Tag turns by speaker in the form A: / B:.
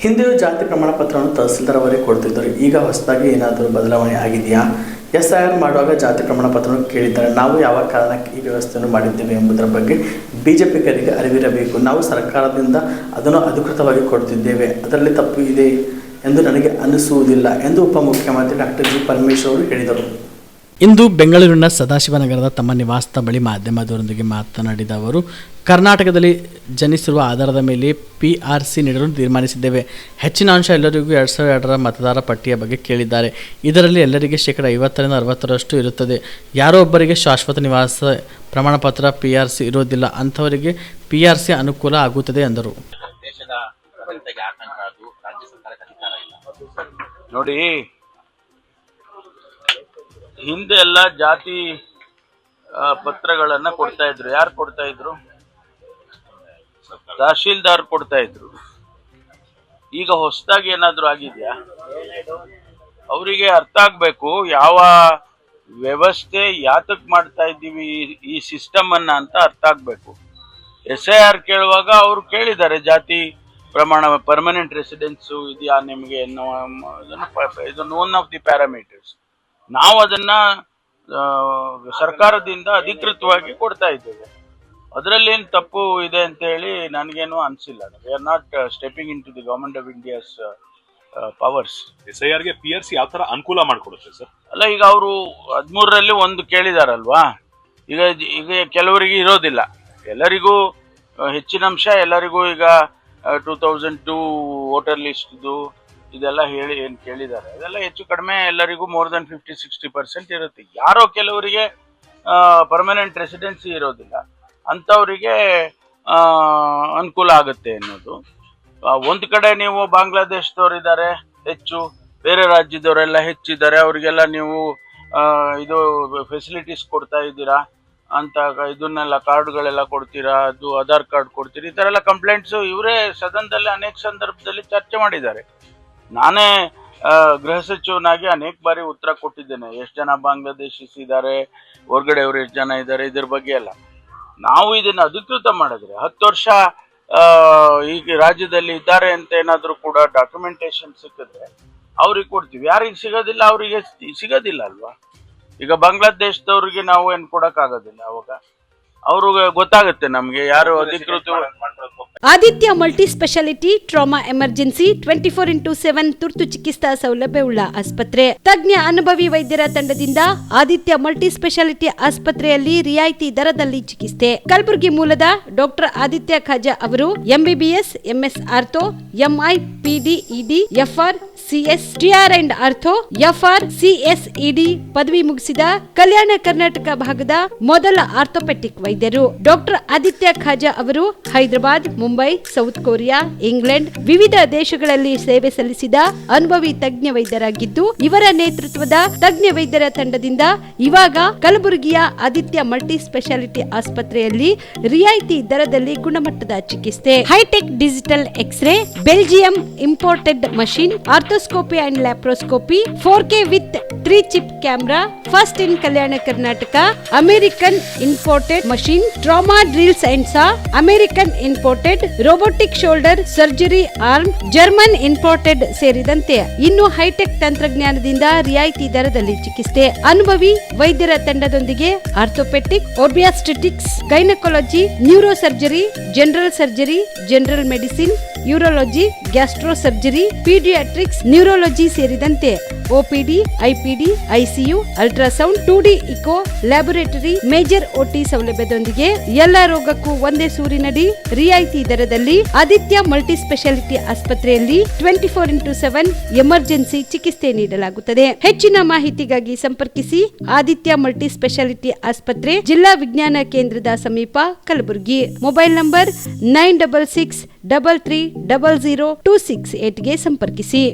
A: ಹಿಂದೆಯೂ ಜಾತಿ ಪ್ರಮಾಣ ಪತ್ರವನ್ನು ತಹಸೀಲ್ದಾರ್ ಅವರೇ ಕೊಡ್ತಿದ್ದರು. ಈಗ ಹೊಸದಾಗಿ ಏನಾದರೂ ಬದಲಾವಣೆ ಆಗಿದೆಯಾ? SIR ಮಾಡುವಾಗ ಜಾತಿ ಪ್ರಮಾಣ ಪತ್ರವನ್ನು ಕೇಳಿದ್ದಾರೆ. ನಾವು ಯಾವ ಕಾರಣಕ್ಕೆ ಈ ವ್ಯವಸ್ಥೆಯನ್ನು ಮಾಡಿದ್ದೇವೆ ಎಂಬುದರ ಬಗ್ಗೆ BJPಗರಿಗೆ ಅರಿವಿರಬೇಕು. ನಾವು ಸರ್ಕಾರದಿಂದ ಅದನ್ನು ಅಧಿಕೃತವಾಗಿ ಕೊಡ್ತಿದ್ದೇವೆ, ಅದರಲ್ಲಿ ತಪ್ಪು ಇದೆ ಎಂದು ನನಗೆ ಅನಿಸುವುದಿಲ್ಲ ಎಂದು ಉಪಮುಖ್ಯಮಂತ್ರಿ ಡಾಕ್ಟರ್ G. ಪರಮೇಶ್ವರ್ ಅವರು ಹೇಳಿದರು.
B: ಇಂದು ಬೆಂಗಳೂರಿನ ಸದಾಶಿವನಗರದ ತಮ್ಮ ನಿವಾಸದ ಬಳಿ ಮಾಧ್ಯಮದವರೊಂದಿಗೆ ಮಾತನಾಡಿದ ಅವರು, ಕರ್ನಾಟಕದಲ್ಲಿ ಜನಿಸಿರುವ ಆಧಾರದ ಮೇಲೆ PRC ನೀಡಲು ತೀರ್ಮಾನಿಸಿದ್ದೇವೆ. ಹೆಚ್ಚಿನ ಅಂಶ ಎಲ್ಲರಿಗೂ 2002ರ ಮತದಾರ ಪಟ್ಟಿಯ ಬಗ್ಗೆ ಕೇಳಿದ್ದಾರೆ. ಇದರಲ್ಲಿ ಎಲ್ಲರಿಗೆ ಶೇಕಡ 50ರಿಂದ 60ರಷ್ಟು ಇರುತ್ತದೆ. ಯಾರೋ ಒಬ್ಬರಿಗೆ ಶಾಶ್ವತ ನಿವಾಸ ಪ್ರಮಾಣಪತ್ರ PRC ಇರೋದಿಲ್ಲ, ಅಂಥವರಿಗೆ PRC ಅನುಕೂಲ ಆಗುತ್ತದೆ ಎಂದರು.
C: ನೋಡಿ, ಹಿಂದೆ ಎಲ್ಲ ಜಾತಿ ಪತ್ರಗಳನ್ನ ಕೊಡ್ತಾ ಇದ್ರು. ಯಾರು ಕೊಡ್ತಾ ಇದ್ರು? ತಹಶೀಲ್ದಾರ್ ಕೊಡ್ತಾ ಇದ್ರು. ಈಗ ಹೊಸದಾಗಿ ಏನಾದ್ರು ಆಗಿದ್ಯಾ? ಅವರಿಗೆ ಅರ್ಥ ಆಗ್ಬೇಕು ಯಾವ ವ್ಯವಸ್ಥೆ ಯಾತಕ್ ಮಾಡ್ತಾ ಇದ್ದೀವಿ ಈ ಸಿಸ್ಟಮ್ ಅನ್ನ ಅಂತ ಅರ್ಥ ಆಗ್ಬೇಕು. SIR ಕೇಳುವಾಗ ಅವರು ಕೇಳಿದ್ದಾರೆ, ಜಾತಿ ಪ್ರಮಾಣ ಪರ್ಮನೆಂಟ್ ರೆಸಿಡೆನ್ಸ್ ಇದೆಯಾ ನಿಮಗೆ, ಇದು ಒನ್ ಆಫ್ ದಿ ಪ್ಯಾರಾಮೀಟರ್ಸ್. ನಾವು ಅದನ್ನ ಸರ್ಕಾರದಿಂದ ಅಧಿಕೃತವಾಗಿ ಕೊಡ್ತಾ ಇದ್ದೇವೆ. ಅದರಲ್ಲೇನು ತಪ್ಪು ಇದೆ ಅಂತ ಹೇಳಿ ನನಗೇನು ಅನಿಸಿಲ್ಲ. We are not stepping into the government of India's powers.
D: SIRಗೆ PRC ಯಾವ ತರ ಅನುಕೂಲ ಮಾಡಿಕೊಡುತ್ತೆ ಸರ್?
C: ಅಲ್ಲ, ಈಗ ಅವರು 13ರಲ್ಲಿ ಒಂದು ಕೇಳಿದಾರಲ್ವಾ, ಈಗ ಕೆಲವರಿಗೆ ಇರೋದಿಲ್ಲ. ಎಲ್ಲರಿಗೂ ಹೆಚ್ಚಿನ ಅಂಶ, ಎಲ್ಲರಿಗೂ ಈಗ 2002 ವೋಟರ್ ಲಿಸ್ಟ್ದು ಇದೆಲ್ಲ ಹೇಳಿ ಏನು ಕೇಳಿದ್ದಾರೆ, ಅದೆಲ್ಲ ಹೆಚ್ಚು ಕಡಿಮೆ ಎಲ್ಲರಿಗೂ ಮೋರ್ ದನ್ 50-60% ಇರುತ್ತೆ. ಯಾರೋ ಕೆಲವರಿಗೆ ಪರ್ಮನೆಂಟ್ ರೆಸಿಡೆನ್ಸಿ ಇರೋದಿಲ್ಲ, ಅಂಥವರಿಗೆ ಅನುಕೂಲ ಆಗುತ್ತೆ ಅನ್ನೋದು. ಒಂದು ಕಡೆ ನೀವು ಬಾಂಗ್ಲಾದೇಶದವರಿದ್ದಾರೆ ಹೆಚ್ಚು, ಬೇರೆ ರಾಜ್ಯದವರೆಲ್ಲ ಹೆಚ್ಚಿದ್ದಾರೆ, ಅವರಿಗೆಲ್ಲ ನೀವು ಇದು ಫೆಸಿಲಿಟೀಸ್ ಕೊಡ್ತಾ ಇದ್ದೀರಾ ಅಂತ, ಇದನ್ನೆಲ್ಲ ಕಾರ್ಡ್ಗಳೆಲ್ಲ ಕೊಡ್ತೀರಾ, ಅದು ಆಧಾರ್ ಕಾರ್ಡ್ ಕೊಡ್ತೀರಿ, ಈ ಥರ ಎಲ್ಲ ಕಂಪ್ಲೇಂಟ್ಸು ಇವರೇ ಸದನದಲ್ಲಿ ಅನೇಕ ಸಂದರ್ಭದಲ್ಲಿ ಚರ್ಚೆ ಮಾಡಿದ್ದಾರೆ. ನಾನೇ ಗೃಹ ಸಚಿವನಾಗಿ ಅನೇಕ ಬಾರಿ ಉತ್ತರ ಕೊಟ್ಟಿದ್ದೇನೆ. ಎಷ್ಟು ಜನ ಬಾಂಗ್ಲಾದೇಶೀಸ್ ಇದ್ದಾರೆ, ಹೊರಗಡೆಯವರು ಎಷ್ಟು ಜನ ಇದ್ದಾರೆ, ಇದ್ರ ಬಗ್ಗೆ ಎಲ್ಲ. ನಾವು ಇದನ್ನು ಅಧಿಕೃತ ಮಾಡಿದ್ರೆ 10 ವರ್ಷ ಈಗ ರಾಜ್ಯದಲ್ಲಿ ಇದ್ದಾರೆ ಅಂತ ಏನಾದರೂ ಕೂಡ ಡಾಕ್ಯುಮೆಂಟೇಶನ್ ಸಿಕ್ಕಿದ್ರೆ ಅವ್ರಿಗೆ ಕೊಡ್ತೀವಿ. ಯಾರಿಗೆ ಸಿಗೋದಿಲ್ಲ ಅವರಿಗೆ ಸಿಗೋದಿಲ್ಲ ಅಲ್ವಾ. ಈಗ ಬಾಂಗ್ಲಾದೇಶದವ್ರಿಗೆ ನಾವು ಏನು ಕೊಡೋಕ್ಕಾಗೋದಿಲ್ಲ. ಅವಾಗ ಅವ್ರಿಗೆ ಗೊತ್ತಾಗುತ್ತೆ ನಮಗೆ ಯಾರು ಅಧಿಕೃತ.
E: Aditya multi speciality trauma emergency 24x7 ತುರ್ತು ಚಿಕಿತ್ಸಾ ಸೌಲಭ್ಯವುಳ್ಳ ಆಸ್ಪತ್ರೆ. ತಜ್ಞ ಅನುಭವಿ ವೈದ್ಯರ ತಂಡದಿಂದ ಆದಿತ್ಯ ಮಲ್ಟಿ ಸ್ಪೆಷಾಲಿಟಿ ಆಸ್ಪತ್ರೆಯಲ್ಲಿ ರಿಯಾಯಿತಿ ದರದಲ್ಲಿ ಚಿಕಿತ್ಸೆ. ಕಲಬುರಗಿ ಮೂಲದ ಡಾಕ್ಟರ್ ಆದಿತ್ಯ ಖಾಜಾ ಅವರು MBBS, MS ortho, MI, PD, ED, FR, CS, TR and ortho, FR, CS, ED ಪದವಿ ಮುಗಿಸಿದ ಕಲ್ಯಾಣ ಕರ್ನಾಟಕ ಭಾಗದ ಮೊದಲ ಆರ್ಥೋಪೆಟಿಕ್ ವೈದ್ಯರು. ಡಾಕ್ಟರ್ ಆದಿತ್ಯ ಖಾಜಾ ಅವರು Hyderabad, Mumbai, south Korea, England ವಿವಿಧ ದೇಶಗಳಲ್ಲಿ ಸೇವೆ ಸಲ್ಲಿಸಿದ ಅನುಭವಿ ತಜ್ಞ ವೈದ್ಯರಾಗಿದ್ದು, ಇವರ ನೇತೃತ್ವದ ತಜ್ಞ ವೈದ್ಯರ ತಂಡದಿಂದ ಇವಾಗ ಕಲಬುರಗಿಯ ಆದಿತ್ಯ ಮಲ್ಟಿ ಸ್ಪೆಷಾಲಿಟಿ ಆಸ್ಪತ್ರೆಯಲ್ಲಿ ರಿಯಾಯಿತಿ ದರದಲ್ಲಿ ಗುಣಮಟ್ಟದ ಚಿಕಿತ್ಸೆ. Hi tech digital X ray, Belgium imported machine, arthroscopy and laparoscopy, 4K with 3 chip camera, first in Kalyana Karnataka, American imported machine, trauma drills and saw, American imported robotic shoulder surgery arm, German imported ಸೇರಿದಂತೆ ಇನ್ನು high tech ತಂತ್ರಜ್ಞಾನದಿಂದ ರಿಯಾಯಿತಿ ದರದಲ್ಲಿ ಚಿಕಿತ್ಸೆ. ಅನುಭವಿ ವೈದ್ಯರ ತಂಡದೊಂದಿಗೆ orthopaedic, obstetrics, gynaecology, neuro surgery, general surgery, general medicine, urology, gastro surgery, paediatrics, neurology ಸೇರಿದಂತೆ OPD, IPD, ICU, ultrasound, 2D echo, laboratory, major OT ಸೌಲಭ್ಯದೊಂದಿಗೆ ಎಲ್ಲ ರೋಗಕ್ಕೂ ಒಂದೇ ಸೂರಿನಡಿ ರಿಯಾಯಿತಿ ದರದಲ್ಲಿ ಆದಿತ್ಯ ಮಲ್ಟಿ ಸ್ಪೆಷಾಲಿಟಿ ಆಸ್ಪತ್ರೆಯಲ್ಲಿ 24x7 ಎಮರ್ಜೆನ್ಸಿ ಚಿಕಿತ್ಸೆ ನೀಡಲಾಗುತ್ತದೆ. ಹೆಚ್ಚಿನ ಮಾಹಿತಿಗಾಗಿ ಸಂಪರ್ಕಿಸಿ ಆದಿತ್ಯ ಮಲ್ಟಿ ಸ್ಪೆಷಾಲಿಟಿ ಆಸ್ಪತ್ರೆ, ಜಿಲ್ಲಾ ವಿಜ್ಞಾನ ಕೇಂದ್ರದ ಸಮೀಪ, ಕಲಬುರಗಿ. ಮೊಬೈಲ್ ನಂಬರ್ 9663300268ಗೆ ಸಂಪರ್ಕಿಸಿ.